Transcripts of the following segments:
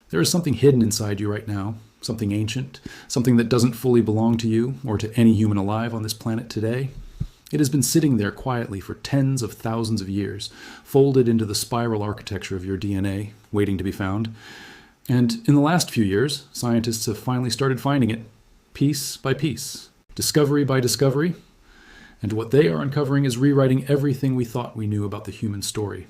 There is something hidden inside you right now, something ancient, something that doesn't fully belong to you or to any human alive on this planet today. It has been sitting there quietly for tens of thousands of years, folded into the spiral architecture of your DNA, waiting to be found. And in the last few years, scientists have finally started finding it, piece by piece, discovery by discovery. And what they are uncovering is rewriting everything we thought we knew about the human story.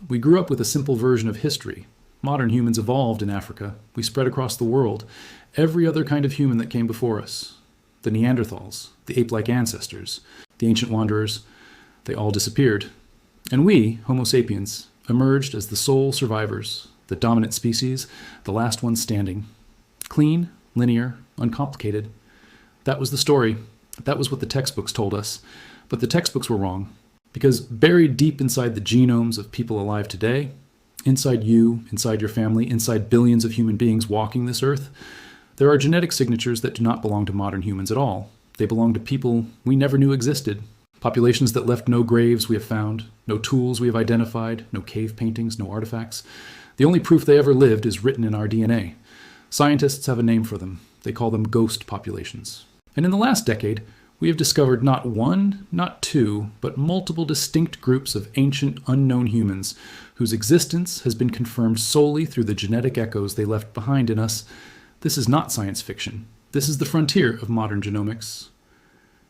We grew up with a simple version of history. Modern humans evolved in Africa. We spread across the world. Every other kind of human that came before us, the Neanderthals, the ape-like ancestors, the ancient wanderers, they all disappeared. And we, Homo sapiens, emerged as the sole survivors, the dominant species, the last ones standing. Clean, linear, uncomplicated. That was the story. That was what the textbooks told us. But the textbooks were wrong. Because buried deep inside the genomes of people alive today, inside you, inside your family, inside billions of human beings walking this earth, there are genetic signatures that do not belong to modern humans at all. They belong to people we never knew existed. Populations that left no graves we have found, no tools we have identified, no cave paintings, no artifacts. The only proof they ever lived is written in our DNA. Scientists have a name for them. They call them ghost populations. And in the last decade, we have discovered not one, not two, but multiple distinct groups of ancient, unknown humans whose existence has been confirmed solely through the genetic echoes they left behind in us. This is not science fiction. This is the frontier of modern genomics.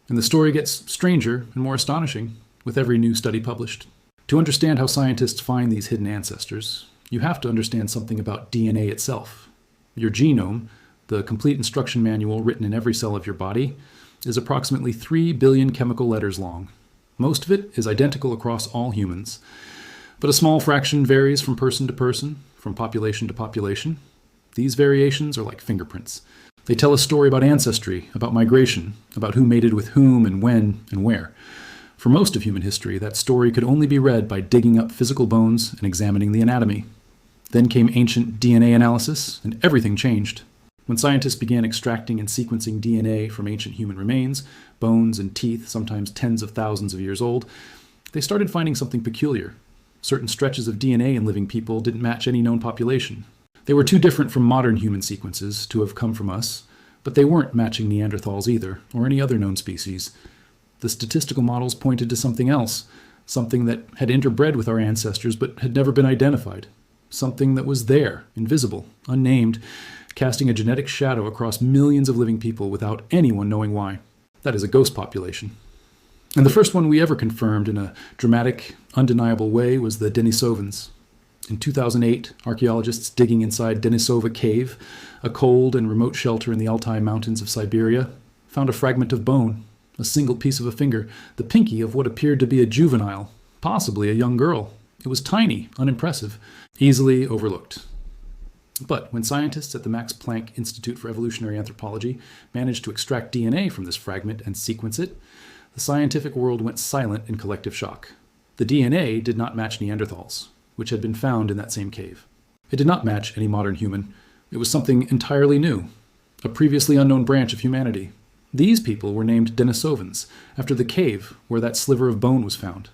And the story gets stranger and more astonishing with every new study published. To understand how scientists find these hidden ancestors, you have to understand something about DNA itself. Your genome, the complete instruction manual written in every cell of your body, is approximately 3 billion chemical letters long. Most of it is identical across all humans, but a small fraction varies from person to person, from population to population. These variations are like fingerprints. They tell a story about ancestry, about migration, about who mated with whom and when and where. For most of human history, that story could only be read by digging up physical bones and examining the anatomy. Then came ancient DNA analysis, and everything changed. When scientists began extracting and sequencing DNA from ancient human remains, bones and teeth, sometimes tens of thousands of years old, they started finding something peculiar. Certain stretches of DNA in living people didn't match any known population. They were too different from modern human sequences to have come from us, but they weren't matching Neanderthals either, or any other known species. The statistical models pointed to something else, something that had interbred with our ancestors but had never been identified. Something that was there, invisible, unnamed, casting a genetic shadow across millions of living people without anyone knowing why. That is a ghost population. And the first one we ever confirmed in a dramatic, undeniable way was the Denisovans. In 2008, archaeologists digging inside Denisova Cave, a cold and remote shelter in the Altai Mountains of Siberia, found a fragment of bone, a single piece of a finger, the pinky of what appeared to be a juvenile, possibly a young girl. It was tiny, unimpressive, easily overlooked. But when scientists at the Max Planck Institute for Evolutionary Anthropology managed to extract DNA from this fragment and sequence it, the scientific world went silent in collective shock. The DNA did not match Neanderthals, which had been found in that same cave. It did not match any modern human. It was something entirely new, a previously unknown branch of humanity. These people were named Denisovans, after the cave where that sliver of bone was found.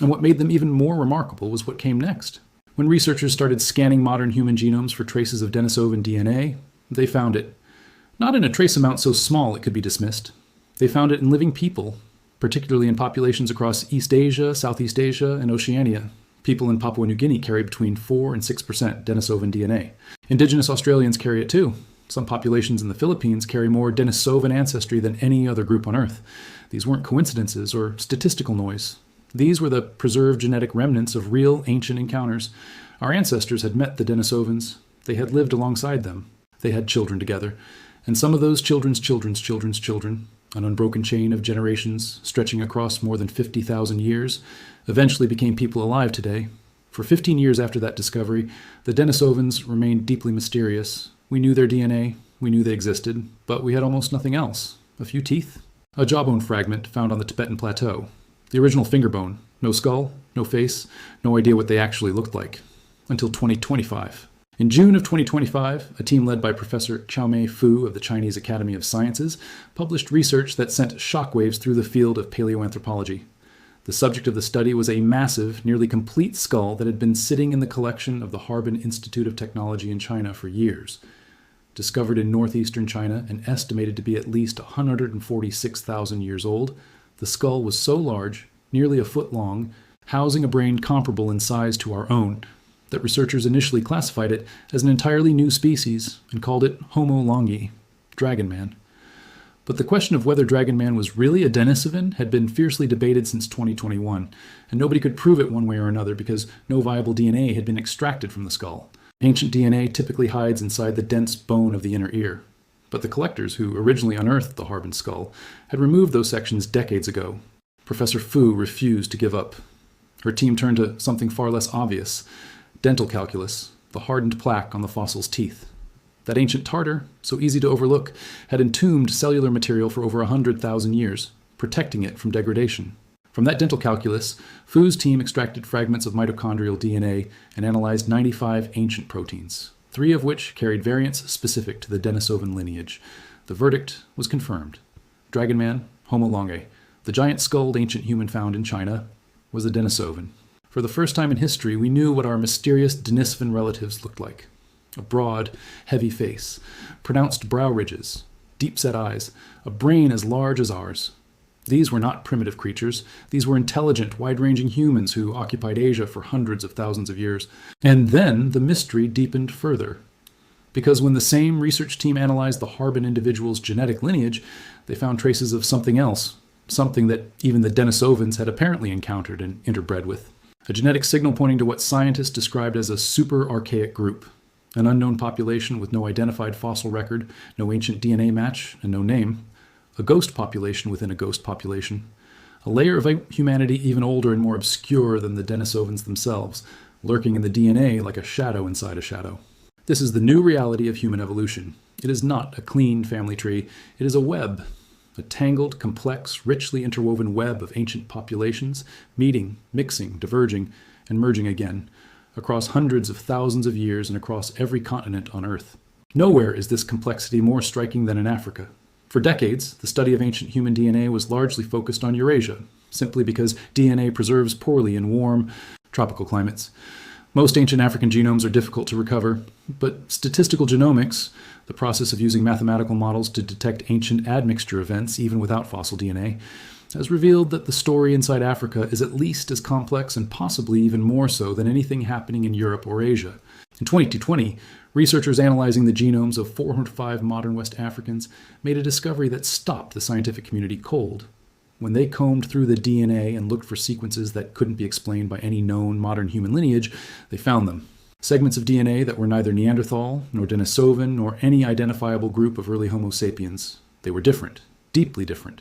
And what made them even more remarkable was what came next. When researchers started scanning modern human genomes for traces of Denisovan DNA, they found it. Not in a trace amount so small it could be dismissed. They found it in living people, particularly in populations across East Asia, Southeast Asia, and Oceania. People in Papua New Guinea carry between 4 and 6% Denisovan DNA. Indigenous Australians carry it too. Some populations in the Philippines carry more Denisovan ancestry than any other group on Earth. These weren't coincidences or statistical noise. These were the preserved genetic remnants of real ancient encounters. Our ancestors had met the Denisovans. They had lived alongside them. They had children together. And some of those children's children's children's children, an unbroken chain of generations stretching across more than 50,000 years, eventually became people alive today. For 15 years after that discovery, the Denisovans remained deeply mysterious. We knew their DNA, we knew they existed, but we had almost nothing else. A few teeth, a jawbone fragment found on the Tibetan plateau, the original finger bone, no skull, no face, no idea what they actually looked like, until 2025. In June of 2025, a team led by Professor Xiaomei Fu of the Chinese Academy of Sciences published research that sent shockwaves through the field of paleoanthropology. The subject of the study was a massive, nearly complete skull that had been sitting in the collection of the Harbin Institute of Technology in China for years. Discovered in northeastern China and estimated to be at least 146,000 years old, the skull was so large, nearly a foot long, housing a brain comparable in size to our own, that researchers initially classified it as an entirely new species and called it Homo longi, Dragon Man. But the question of whether Dragon Man was really a Denisovan had been fiercely debated since 2021, and nobody could prove it one way or another because no viable DNA had been extracted from the skull. Ancient DNA typically hides inside the dense bone of the inner ear, but the collectors who originally unearthed the Harbin skull had removed those sections decades ago. Professor Fu refused to give up. Her team turned to something far less obvious: dental calculus, the hardened plaque on the fossil's teeth. That ancient tartar, so easy to overlook, had entombed cellular material for over 100,000 years, protecting it from degradation. From that dental calculus, Fu's team extracted fragments of mitochondrial DNA and analyzed 95 ancient proteins, 3 of which carried variants specific to the Denisovan lineage. The verdict was confirmed. Dragon Man, Homo longi, the giant-skulled ancient human found in China, was a Denisovan. For the first time in history, we knew what our mysterious Denisovan relatives looked like. A broad, heavy face, pronounced brow ridges, deep-set eyes, a brain as large as ours. These were not primitive creatures. These were intelligent, wide-ranging humans who occupied Asia for hundreds of thousands of years. And then the mystery deepened further. Because when the same research team analyzed the Harbin individual's genetic lineage, they found traces of something else, something that even the Denisovans had apparently encountered and interbred with. A genetic signal pointing to what scientists described as a super-archaic group. An unknown population with no identified fossil record, no ancient DNA match, and no name. A ghost population within a ghost population. A layer of humanity even older and more obscure than the Denisovans themselves, lurking in the DNA like a shadow inside a shadow. This is the new reality of human evolution. It is not a clean family tree. It is a web. A tangled, complex, richly interwoven web of ancient populations, meeting, mixing, diverging, and merging again, across hundreds of thousands of years and across every continent on Earth. Nowhere is this complexity more striking than in Africa. For decades, the study of ancient human DNA was largely focused on Eurasia, simply because DNA preserves poorly in warm, tropical climates. Most ancient African genomes are difficult to recover, but statistical genomics, the process of using mathematical models to detect ancient admixture events even without fossil DNA, has revealed that the story inside Africa is at least as complex and possibly even more so than anything happening in Europe or Asia. In 2020, researchers analyzing the genomes of 405 modern West Africans made a discovery that stopped the scientific community cold. When they combed through the DNA and looked for sequences that couldn't be explained by any known modern human lineage, they found them. Segments of DNA that were neither Neanderthal, nor Denisovan, nor any identifiable group of early Homo sapiens. They were different, deeply different.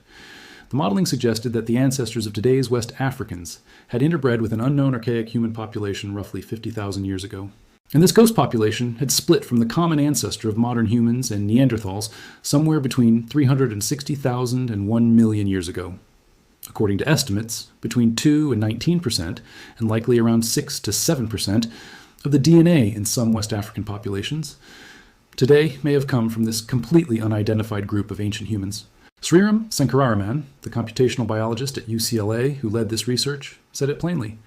The modeling suggested that the ancestors of today's West Africans had interbred with an unknown archaic human population roughly 50,000 years ago. And this ghost population had split from the common ancestor of modern humans and Neanderthals somewhere between 360,000 and 1 million years ago. According to estimates, between 2 and 19%, and likely around 6 to 7%, of the DNA in some West African populations today may have come from this completely unidentified group of ancient humans. Sriram Sankararaman, the computational biologist at UCLA who led this research, said it plainly.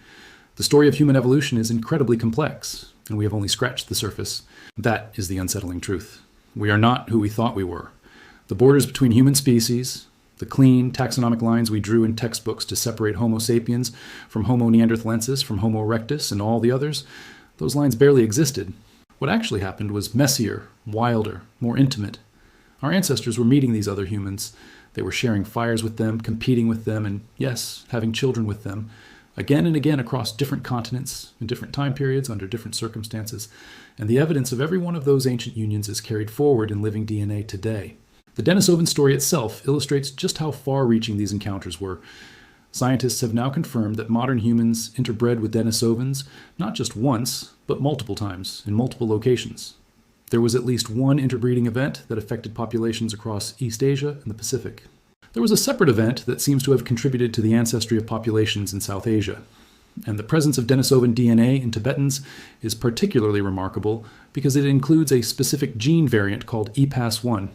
The story of human evolution is incredibly complex, and we have only scratched the surface. That is the unsettling truth. We are not who we thought we were. The borders between human species, the clean taxonomic lines we drew in textbooks to separate Homo sapiens from Homo neanderthalensis, from Homo erectus, and all the others, those lines barely existed. What actually happened was messier, wilder, more intimate. Our ancestors were meeting these other humans. They were sharing fires with them, competing with them, and yes, having children with them, again and again across different continents, in different time periods, under different circumstances. And the evidence of every one of those ancient unions is carried forward in living DNA today. The Denisovan story itself illustrates just how far-reaching these encounters were. Scientists have now confirmed that modern humans interbred with Denisovans not just once, but multiple times, in multiple locations. There was at least one interbreeding event that affected populations across East Asia and the Pacific. There was a separate event that seems to have contributed to the ancestry of populations in South Asia. And the presence of Denisovan DNA in Tibetans is particularly remarkable because it includes a specific gene variant called EPAS1,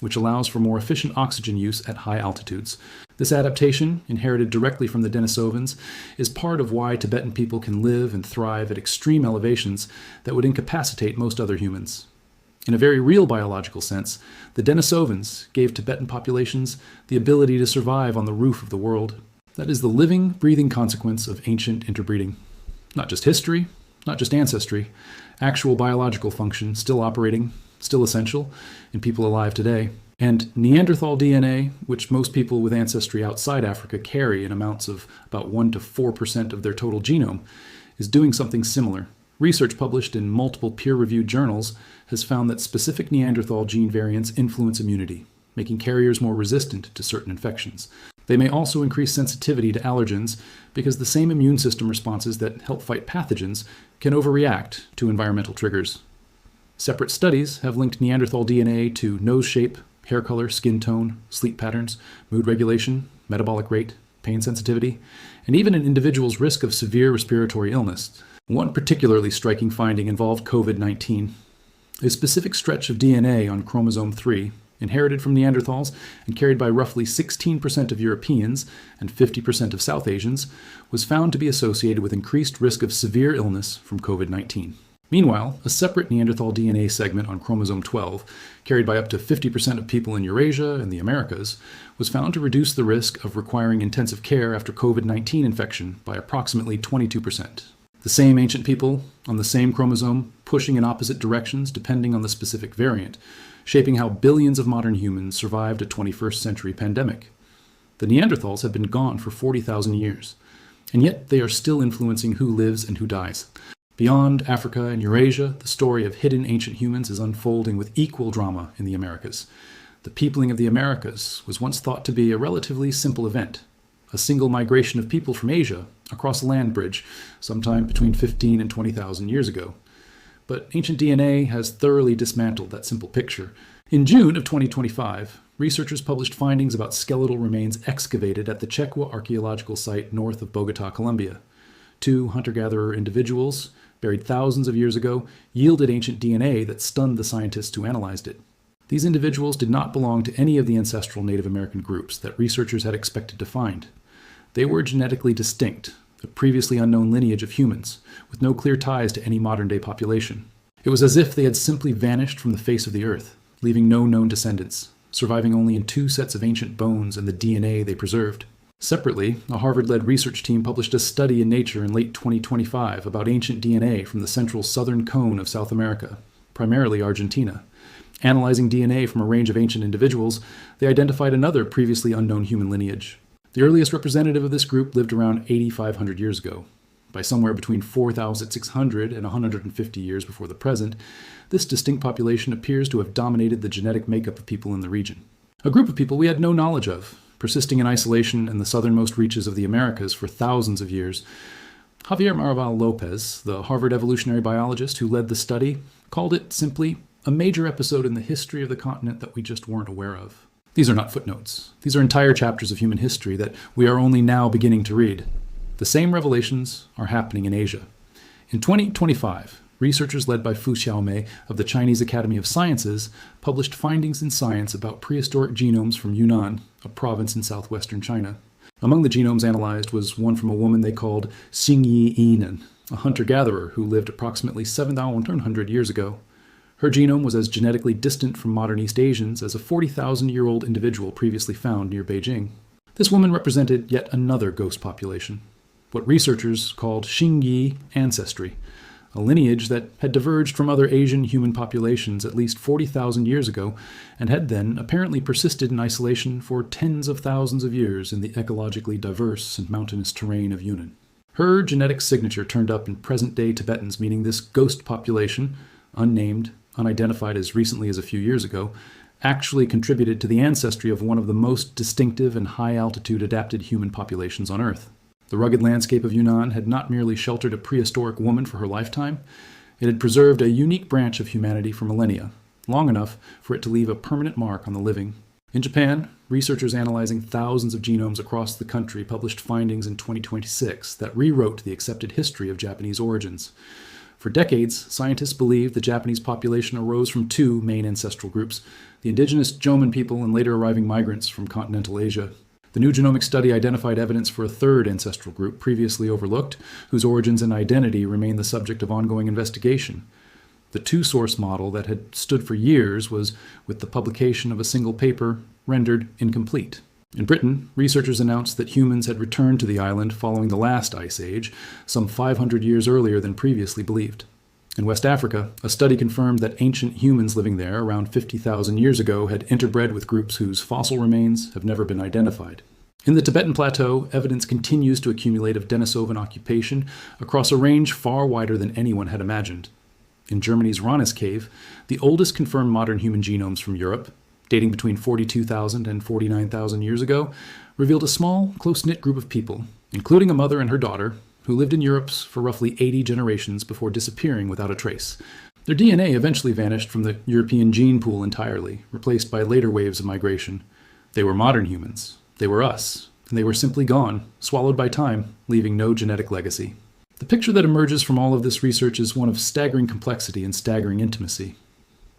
which allows for more efficient oxygen use at high altitudes. This adaptation, inherited directly from the Denisovans, is part of why Tibetan people can live and thrive at extreme elevations that would incapacitate most other humans. In a very real biological sense, the Denisovans gave Tibetan populations the ability to survive on the roof of the world. That is the living, breathing consequence of ancient interbreeding. Not just history, not just ancestry, actual biological function still operating, still essential in people alive today. And Neanderthal DNA, which most people with ancestry outside Africa carry in amounts of about 1 to 4% of their total genome, is doing something similar. Research published in multiple peer-reviewed journals has found that specific Neanderthal gene variants influence immunity, making carriers more resistant to certain infections. They may also increase sensitivity to allergens because the same immune system responses that help fight pathogens can overreact to environmental triggers. Separate studies have linked Neanderthal DNA to nose shape, hair color, skin tone, sleep patterns, mood regulation, metabolic rate, pain sensitivity, and even an individual's risk of severe respiratory illness. One particularly striking finding involved COVID-19. A specific stretch of DNA on chromosome 3, inherited from Neanderthals and carried by roughly 16% of Europeans and 50% of South Asians, was found to be associated with increased risk of severe illness from COVID-19. Meanwhile, a separate Neanderthal DNA segment on chromosome 12, carried by up to 50% of people in Eurasia and the Americas, was found to reduce the risk of requiring intensive care after COVID-19 infection by approximately 22%. The same ancient people, on the same chromosome, pushing in opposite directions depending on the specific variant, shaping how billions of modern humans survived a 21st century pandemic. The Neanderthals have been gone for 40,000 years, and yet they are still influencing who lives and who dies. Beyond Africa and Eurasia, the story of hidden ancient humans is unfolding with equal drama in the Americas. The peopling of the Americas was once thought to be a relatively simple event, a single migration of people from Asia across a land bridge sometime between 15 and 20,000 years ago. But ancient DNA has thoroughly dismantled that simple picture. In June of 2025, researchers published findings about skeletal remains excavated at the Chekwa archaeological site north of Bogota, Colombia. 2 hunter-gatherer individuals, buried thousands of years ago, yielded ancient DNA that stunned the scientists who analyzed it. These individuals did not belong to any of the ancestral Native American groups that researchers had expected to find. They were genetically distinct, a previously unknown lineage of humans, with no clear ties to any modern-day population. It was as if they had simply vanished from the face of the earth, leaving no known descendants, surviving only in 2 sets of ancient bones and the DNA they preserved. Separately, a Harvard-led research team published a study in Nature in late 2025 about ancient DNA from the central southern cone of South America, primarily Argentina. Analyzing DNA from a range of ancient individuals, they identified another previously unknown human lineage. The earliest representative of this group lived around 8,500 years ago. By somewhere between 4,600 and 150 years before the present, this distinct population appears to have dominated the genetic makeup of people in the region. A group of people we had no knowledge of, persisting in isolation in the southernmost reaches of the Americas for thousands of years. Javier Maraval Lopez, the Harvard evolutionary biologist who led the study, called it simply a major episode in the history of the continent that we just weren't aware of. These are not footnotes. These are entire chapters of human history that we are only now beginning to read. The same revelations are happening in Asia. In 2025, researchers led by Fu Xiaomei of the Chinese Academy of Sciences published findings in Science about prehistoric genomes from Yunnan, a province in southwestern China. Among the genomes analyzed was one from a woman they called Xingyi Yinan, a hunter-gatherer who lived approximately 7,100 years ago. Her genome was as genetically distant from modern East Asians as a 40,000-year-old individual previously found near Beijing. This woman represented yet another ghost population, what researchers called Xingyi ancestry, a lineage that had diverged from other Asian human populations at least 40,000 years ago and had then apparently persisted in isolation for tens of thousands of years in the ecologically diverse and mountainous terrain of Yunnan. Her genetic signature turned up in present-day Tibetans, meaning this ghost population, unnamed, unidentified as recently as a few years ago, actually contributed to the ancestry of one of the most distinctive and high-altitude adapted human populations on Earth. The rugged landscape of Yunnan had not merely sheltered a prehistoric woman for her lifetime, it had preserved a unique branch of humanity for millennia, long enough for it to leave a permanent mark on the living. In Japan, researchers analyzing thousands of genomes across the country published findings in 2026 that rewrote the accepted history of Japanese origins. For decades, scientists believed the Japanese population arose from two main ancestral groups, the indigenous Jomon people and later arriving migrants from continental Asia. The new genomic study identified evidence for a third ancestral group previously overlooked, whose origins and identity remain the subject of ongoing investigation. The two-source model that had stood for years was, with the publication of a single paper, rendered incomplete. In Britain, researchers announced that humans had returned to the island following the last ice age, some 500 years earlier than previously believed. In West Africa, a study confirmed that ancient humans living there around 50,000 years ago had interbred with groups whose fossil remains have never been identified. In the Tibetan Plateau, evidence continues to accumulate of Denisovan occupation across a range far wider than anyone had imagined. In Germany's Ranis Cave, the oldest confirmed modern human genomes from Europe, dating between 42,000 and 49,000 years ago, revealed a small, close-knit group of people, including a mother and her daughter, who lived in Europe for roughly 80 generations before disappearing without a trace. Their DNA eventually vanished from the European gene pool entirely, replaced by later waves of migration. They were modern humans. They were us. And they were simply gone, swallowed by time, leaving no genetic legacy. The picture that emerges from all of this research is one of staggering complexity and staggering intimacy.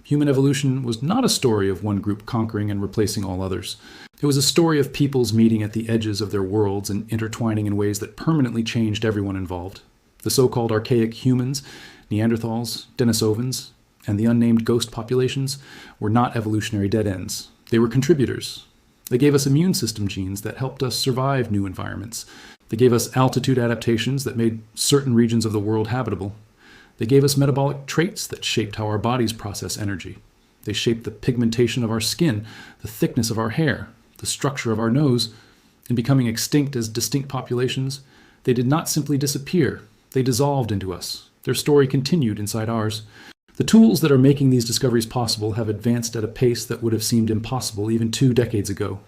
Human evolution was not a story of one group conquering and replacing all others. It was a story of peoples meeting at the edges of their worlds and intertwining in ways that permanently changed everyone involved. The so-called archaic humans, Neanderthals, Denisovans, and the unnamed ghost populations were not evolutionary dead ends. They were contributors. They gave us immune system genes that helped us survive new environments. They gave us altitude adaptations that made certain regions of the world habitable. They gave us metabolic traits that shaped how our bodies process energy. They shaped the pigmentation of our skin, the thickness of our hair, the structure of our nose. In becoming extinct as distinct populations, they did not simply disappear. They dissolved into us. Their story continued inside ours. The tools that are making these discoveries possible have advanced at a pace that would have seemed impossible even 2 decades ago.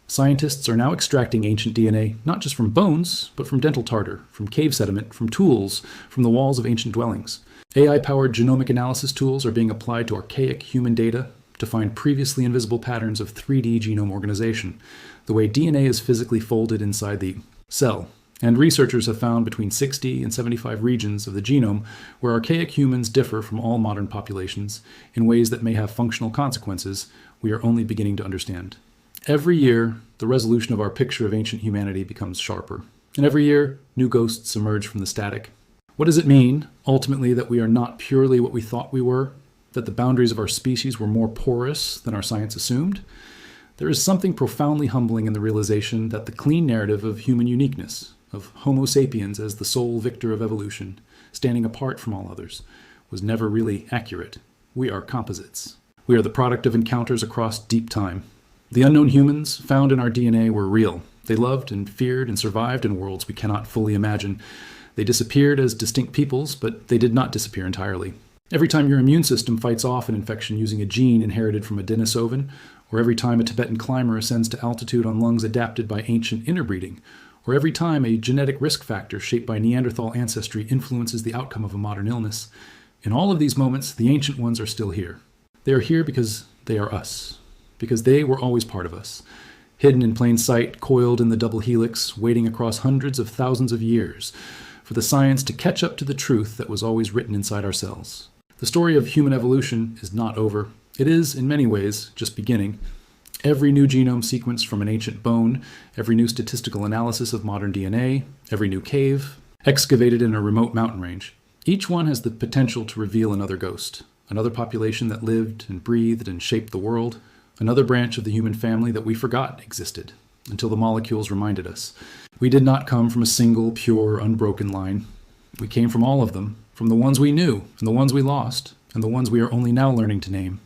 Scientists are now extracting ancient DNA, not just from bones, but from dental tartar, from cave sediment, from tools, from the walls of ancient dwellings. AI-powered genomic analysis tools are being applied to archaic human data to find previously invisible patterns of 3D genome organization, the way DNA is physically folded inside the cell. And researchers have found between 60 and 75 regions of the genome where archaic humans differ from all modern populations in ways that may have functional consequences we are only beginning to understand. Every year, the resolution of our picture of ancient humanity becomes sharper. And every year, new ghosts emerge from the static. What does it mean, ultimately, that we are not purely what we thought we were? That the boundaries of our species were more porous than our science assumed? There is something profoundly humbling in the realization that the clean narrative of human uniqueness, of Homo sapiens as the sole victor of evolution, standing apart from all others, was never really accurate. We are composites. We are the product of encounters across deep time. The unknown humans found in our DNA were real. They loved and feared and survived in worlds we cannot fully imagine. They disappeared as distinct peoples, but they did not disappear entirely. Every time your immune system fights off an infection using a gene inherited from a Denisovan, or every time a Tibetan climber ascends to altitude on lungs adapted by ancient interbreeding, or every time a genetic risk factor shaped by Neanderthal ancestry influences the outcome of a modern illness, in all of these moments, the ancient ones are still here. They are here because they are us. Because they were always part of us, hidden in plain sight, coiled in the double helix, waiting across hundreds of thousands of years for the science to catch up to the truth that was always written inside our cells. The story of human evolution is not over. It is, in many ways, just beginning. Every new genome sequence from an ancient bone, every new statistical analysis of modern DNA, every new cave, excavated in a remote mountain range, each one has the potential to reveal another ghost, another population that lived and breathed and shaped the world, another branch of the human family that we forgot existed, until the molecules reminded us. We did not come from a single, pure, unbroken line. We came from all of them, from the ones we knew, and the ones we lost, and the ones we are only now learning to name.